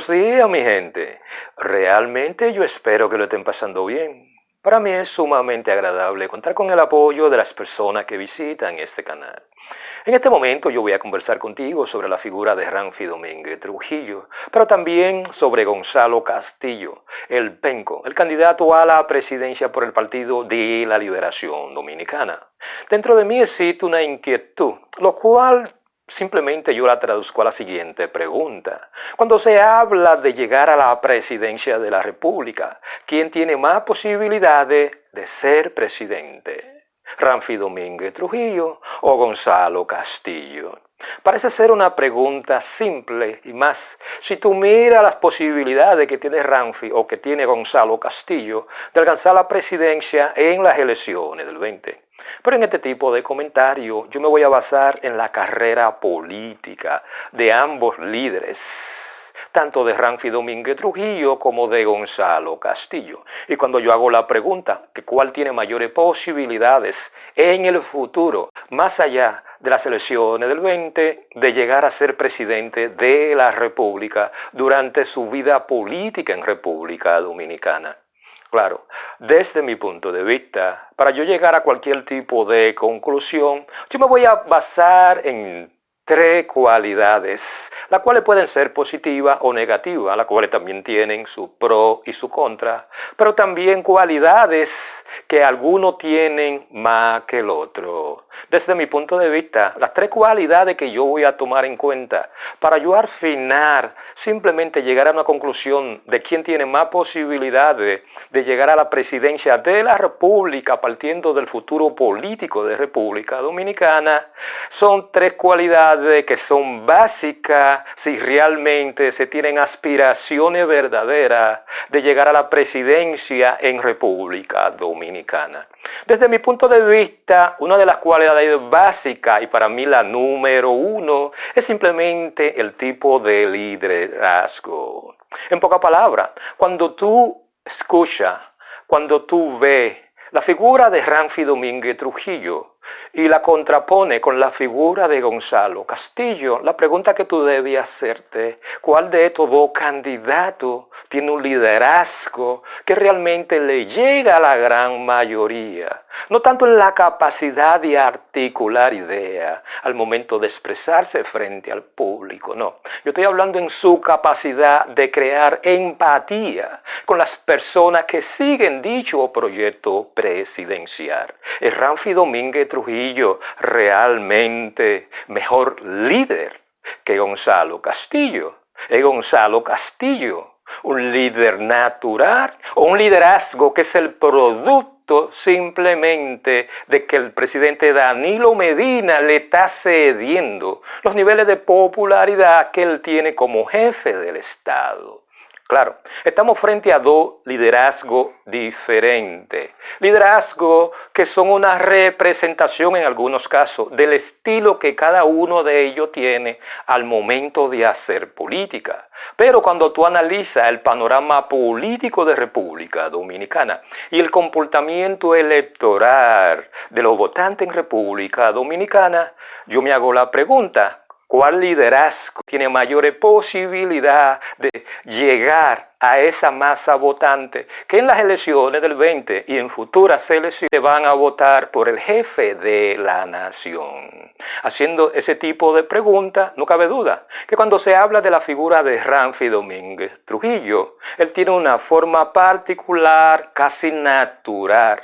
Buenos días, mi gente. Realmente yo espero que lo estén pasando bien. Para mí es sumamente agradable contar con el apoyo de las personas que visitan este canal. En este momento yo voy a conversar contigo sobre la figura de Ramfi Domínguez Trujillo, pero también sobre Gonzalo Castillo, el penco, el candidato a la presidencia por el Partido de la Liberación Dominicana. Dentro de mí existe una inquietud, lo cual simplemente yo la traduzco a la siguiente pregunta. Cuando se habla de llegar a la presidencia de la República, ¿quién tiene más posibilidades de ser presidente? ¿Ramfi Domínguez Trujillo o Gonzalo Castillo? Parece ser una pregunta simple y más, si tú miras las posibilidades que tiene Ramfi o que tiene Gonzalo Castillo de alcanzar la presidencia en las elecciones del 20. Pero en este tipo de comentario yo me voy a basar en la carrera política de ambos líderes, tanto de Ramfi Domínguez Trujillo como de Gonzalo Castillo. Y cuando yo hago la pregunta, que cuál tiene mayores posibilidades en el futuro, más allá de las elecciones del 20, de llegar a ser presidente de la República durante su vida política en República Dominicana. Claro, desde mi punto de vista, para yo llegar a cualquier tipo de conclusión, yo me voy a basar en tres cualidades, las cuales pueden ser positivas o negativas, las cuales también tienen su pro y su contra, pero también cualidades que algunos tienen más que el otro. Desde mi punto de vista, las tres cualidades que yo voy a tomar en cuenta para yo al final simplemente llegar a una conclusión de quién tiene más posibilidades de llegar a la presidencia de la República partiendo del futuro político de República Dominicana, son tres cualidades que son básicas si realmente se tienen aspiraciones verdaderas de llegar a la presidencia en República Dominicana. Desde mi punto de vista, una de las cualidades básicas y para mí la número uno es simplemente el tipo de liderazgo. En pocas palabras, cuando tú escuchas, cuando tú ves la figura de Ramfi Domínguez Trujillo y la contrapone con la figura de Gonzalo Castillo, la pregunta que tú debes hacerte, ¿cuál de estos dos candidatos tiene un liderazgo que realmente le llega a la gran mayoría? No tanto en la capacidad de articular ideas al momento de expresarse frente al público, no. Yo estoy hablando en su capacidad de crear empatía con las personas que siguen dicho proyecto presidencial. Es Ramfi Domínguez Trujillo realmente mejor líder que Gonzalo Castillo. Es Gonzalo Castillo un líder natural o un liderazgo que es el producto simplemente de que el presidente Danilo Medina le está cediendo los niveles de popularidad que él tiene como jefe del Estado. Claro, estamos frente a dos liderazgos diferentes. Liderazgos que son una representación en algunos casos del estilo que cada uno de ellos tiene al momento de hacer política. Pero cuando tú analizas el panorama político de República Dominicana y el comportamiento electoral de los votantes en República Dominicana, yo me hago la pregunta, ¿cuál liderazgo tiene mayores posibilidades de llegar a esa masa votante que en las elecciones del 20 y en futuras elecciones van a votar por el jefe de la nación? Haciendo ese tipo de preguntas, no cabe duda que cuando se habla de la figura de Ramfi Domínguez Trujillo, él tiene una forma particular, casi natural,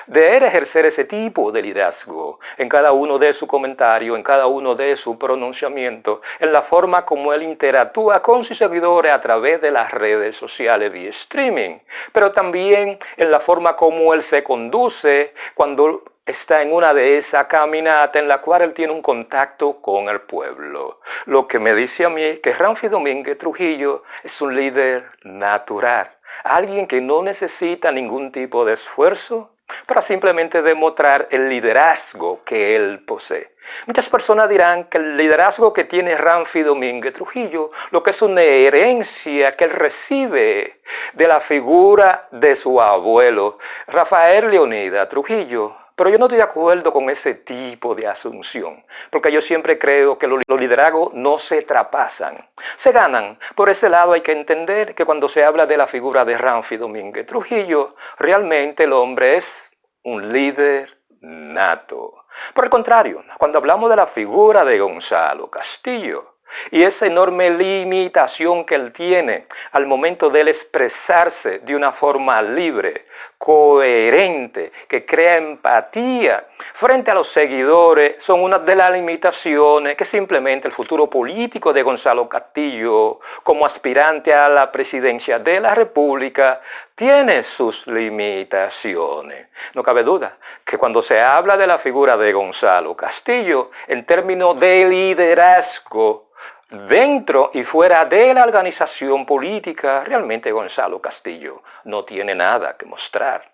de él ejercer ese tipo de liderazgo en cada uno de sus comentarios, en cada uno de sus pronunciamientos, en la forma como él interactúa con sus seguidores a través de las redes sociales vía streaming, pero también en la forma como él se conduce cuando está en una de esas caminatas en la cual él tiene un contacto con el pueblo. Lo que me dice a mí que Ramfi Domínguez Trujillo es un líder natural, alguien que no necesita ningún tipo de esfuerzo para simplemente demostrar el liderazgo que él posee. Muchas personas dirán que el liderazgo que tiene Ramfi Domínguez Trujillo, lo que es una herencia que él recibe de la figura de su abuelo, Rafael Leonidas Trujillo, Pero yo no estoy de acuerdo con ese tipo de asunción, porque yo siempre creo que los liderazgos no se traspasan, se ganan. Por ese lado hay que entender que cuando se habla de la figura de Ramfi Domínguez Trujillo, realmente el hombre es un líder nato. Por el contrario, cuando hablamos de la figura de Gonzalo Castillo, y esa enorme limitación que él tiene al momento de él expresarse de una forma libre, coherente, que crea empatía frente a los seguidores, son una de las limitaciones que simplemente el futuro político de Gonzalo Castillo, como aspirante a la presidencia de la República, tiene sus limitaciones. No cabe duda que cuando se habla de la figura de Gonzalo Castillo, en términos de liderazgo, dentro y fuera de la organización política, realmente Gonzalo Castillo no tiene nada que mostrar.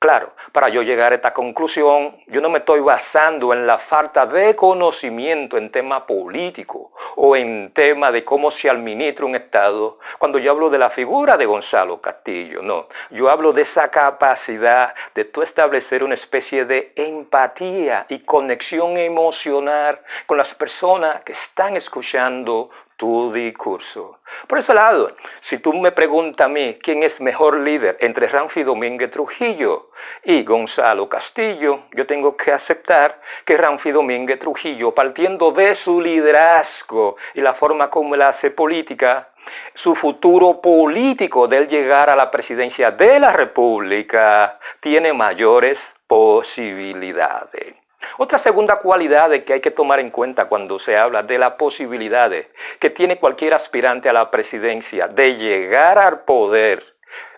Claro, para yo llegar a esta conclusión, yo no me estoy basando en la falta de conocimiento en tema político o en tema de cómo se administra un Estado. Cuando yo hablo de la figura de Gonzalo Castillo, no. Yo hablo de esa capacidad de tú establecer una especie de empatía y conexión emocional con las personas que están escuchando tu discurso. Por ese lado, si tú me preguntas a mí quién es mejor líder entre Ramfi Domínguez Trujillo y Gonzalo Castillo, yo tengo que aceptar que Ramfi Domínguez Trujillo, partiendo de su liderazgo y la forma como él hace política, su futuro político de él llegar a la presidencia de la República tiene mayores posibilidades. Otra segunda cualidad que hay que tomar en cuenta cuando se habla de las posibilidades que tiene cualquier aspirante a la presidencia de llegar al poder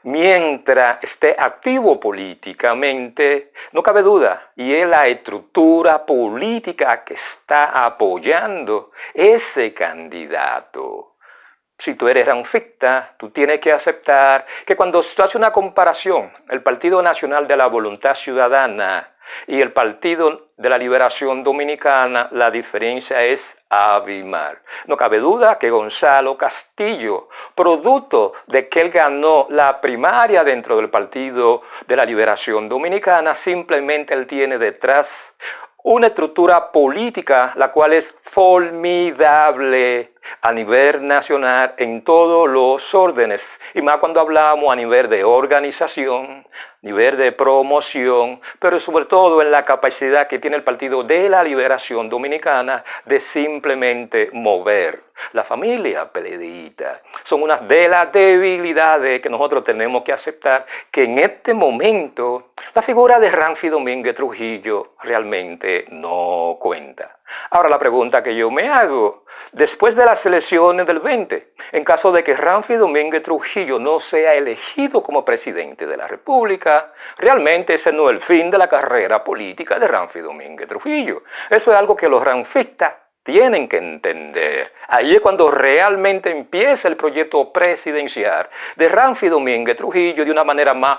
mientras esté activo políticamente, no cabe duda, y es la estructura política que está apoyando ese candidato. Si tú eres ranfista, tú tienes que aceptar que cuando se hace una comparación, el Partido Nacional de la Voluntad Ciudadana y el Partido de la Liberación Dominicana, la diferencia es abismal. No cabe duda que Gonzalo Castillo, producto de que él ganó la primaria dentro del Partido de la Liberación Dominicana, simplemente él tiene detrás una estructura política la cual es formidable a nivel nacional en todos los órdenes, y más cuando hablamos a nivel de organización, nivel de promoción, pero sobre todo en la capacidad que tiene el Partido de la Liberación Dominicana de simplemente mover la familia PLDista. Son unas de las debilidades que nosotros tenemos que aceptar, que en este momento la figura de Ramfi Domínguez Trujillo realmente no cuenta. Ahora la pregunta que yo me hago, después de las elecciones del 20, en caso de que Ramfi Domínguez Trujillo no sea elegido como presidente de la República, realmente ese no es el fin de la carrera política de Ramfi Domínguez Trujillo. Eso es algo que los ranfistas tienen que entender. Ahí es cuando realmente empieza el proyecto presidencial de Ramfi Domínguez Trujillo de una manera más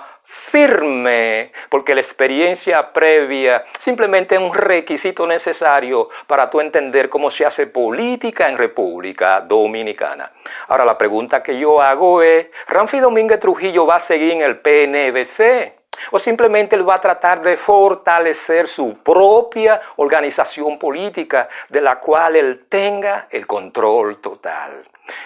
firme, porque la experiencia previa simplemente es un requisito necesario para tú entender cómo se hace política en República Dominicana. Ahora la pregunta que yo hago es, ¿Ramfi Domínguez Trujillo va a seguir en el PNVC? ¿O simplemente él va a tratar de fortalecer su propia organización política de la cual él tenga el control total?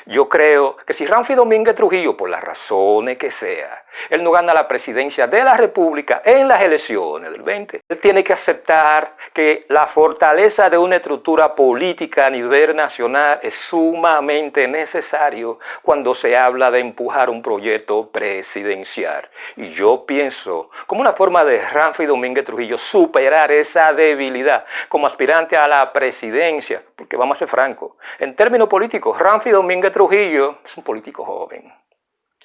Yo creo que si Ramfi Domínguez Trujillo, por las razones que sea, él no gana la presidencia de la República en las elecciones del 20, él tiene que aceptar que la fortaleza de una estructura política a nivel nacional es sumamente necesario cuando se habla de empujar un proyecto presidencial. Y yo pienso, como una forma de Ramfi Domínguez Trujillo superar esa debilidad como aspirante a la presidencia, porque vamos a ser francos, en términos políticos, Ramfi Domínguez Trujillo es un político joven.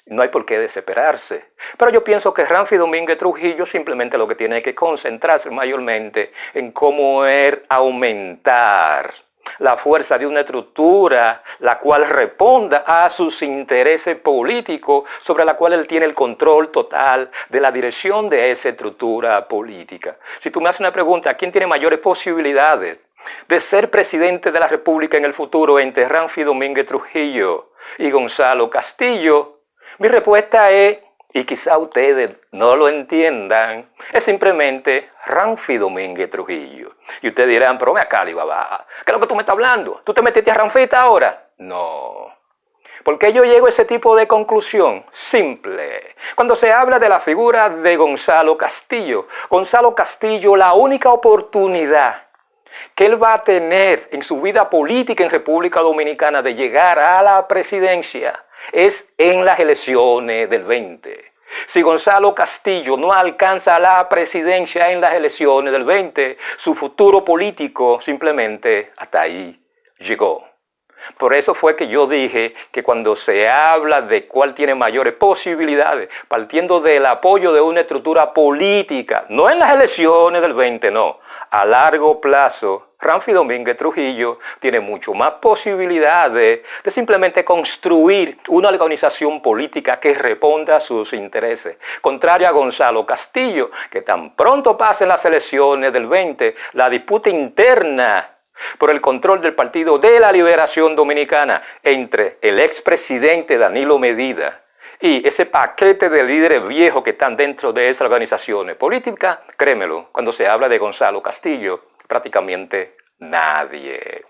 No hay por qué desesperarse. Pero yo pienso que Ramfi Domínguez Trujillo simplemente lo que tiene que concentrarse mayormente en cómo aumentar la fuerza de una estructura la cual responda a sus intereses políticos, sobre la cual él tiene el control total de la dirección de esa estructura política. Si tú me haces una pregunta, ¿quién tiene mayores posibilidades de ser presidente de la República en el futuro entre Ramfi Domínguez Trujillo y Gonzalo Castillo? Mi respuesta es y quizá ustedes no lo entiendan, es simplemente Ramfi Domínguez Trujillo. Y ustedes dirán, pero ven acá, Alibaba, ¿qué es lo que tú me estás hablando? ¿Tú te metiste a Ramfita ahora? No. ¿Por qué yo llego a ese tipo de conclusión? Simple. Cuando se habla de la figura de Gonzalo Castillo, la única oportunidad que él va a tener en su vida política en República Dominicana de llegar a la presidencia es en las elecciones del 20. Si Gonzalo Castillo no alcanza la presidencia en las elecciones del 20, su futuro político simplemente hasta ahí llegó. Por eso fue que yo dije que cuando se habla de cuál tiene mayores posibilidades, partiendo del apoyo de una estructura política, no en las elecciones del 20, no, a largo plazo, Ramfi Domínguez Trujillo tiene mucho más posibilidades de simplemente construir una organización política que responda a sus intereses. Contrario a Gonzalo Castillo, que tan pronto pasen las elecciones del 20, la disputa interna por el control del Partido de la Liberación Dominicana entre el expresidente Danilo Medina y ese paquete de líderes viejos que están dentro de esas organizaciones políticas, créemelo, cuando se habla de Gonzalo Castillo, prácticamente nadie.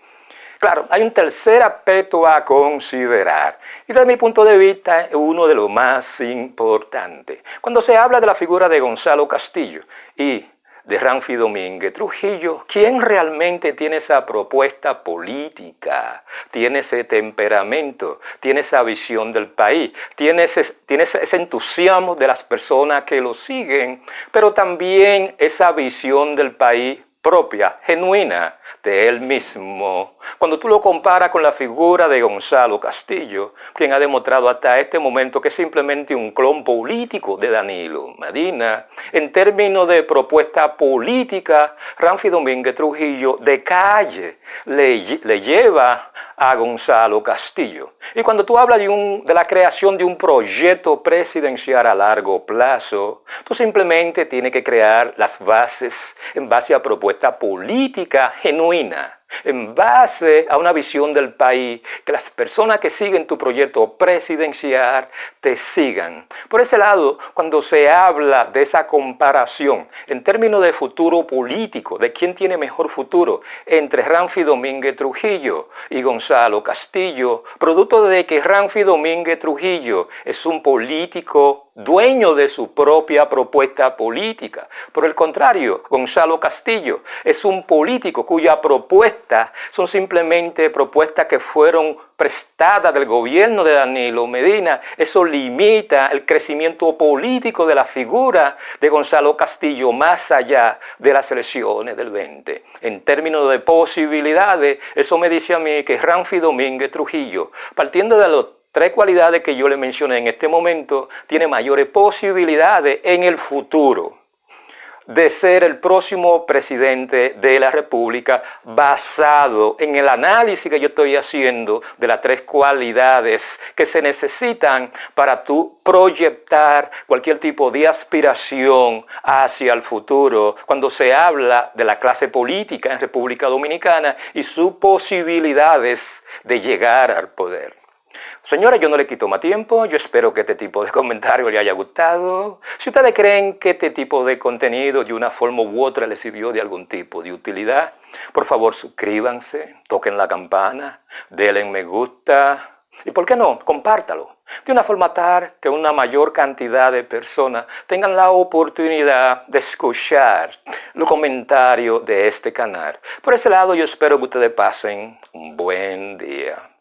Claro, hay un tercer aspecto a considerar y desde mi punto de vista es uno de los más importantes. Cuando se habla de la figura de Gonzalo Castillo y de Ramfi Domínguez Trujillo, ¿quién realmente tiene esa propuesta política? ¿Tiene ese temperamento? ¿Tiene esa visión del país? ¿Tiene ese entusiasmo de las personas que lo siguen? Pero también esa visión del país propia, genuina, de él mismo. Cuando tú lo comparas con la figura de Gonzalo Castillo, quien ha demostrado hasta este momento que es simplemente un clon político de Danilo Medina, en términos de propuesta política, Ramfi Domínguez Trujillo de calle le lleva a Gonzalo Castillo. Y cuando tú hablas de la creación de un proyecto presidencial a largo plazo, tú simplemente tienes que crear las bases en base a propuesta política genuina, en base a una visión del país, que las personas que siguen tu proyecto presidencial te sigan. Por ese lado, cuando se habla de esa comparación en términos de futuro político, de quién tiene mejor futuro entre Ramfi Domínguez Trujillo y Gonzalo Castillo, producto de que Ramfi Domínguez Trujillo es un político dueño de su propia propuesta política. Por el contrario, Gonzalo Castillo es un político cuya propuestas son simplemente propuestas que fueron prestadas del gobierno de Danilo Medina. Eso limita el crecimiento político de la figura de Gonzalo Castillo más allá de las elecciones del 20. En términos de posibilidades, eso me dice a mí que Ramfi Domínguez Trujillo, partiendo de los tres cualidades que yo le mencioné en este momento, tiene mayores posibilidades en el futuro de ser el próximo presidente de la República basado en el análisis que yo estoy haciendo de las tres cualidades que se necesitan para tú proyectar cualquier tipo de aspiración hacia el futuro cuando se habla de la clase política en República Dominicana y sus posibilidades de llegar al poder. Señores, yo no le quito más tiempo, yo espero que este tipo de comentario le haya gustado. Si ustedes creen que este tipo de contenido de una forma u otra les sirvió de algún tipo de utilidad, por favor suscríbanse, toquen la campana, denle me gusta y, ¿por qué no?, compártalo. De una forma tal que una mayor cantidad de personas tengan la oportunidad de escuchar los comentarios de este canal. Por ese lado yo espero que ustedes pasen un buen día.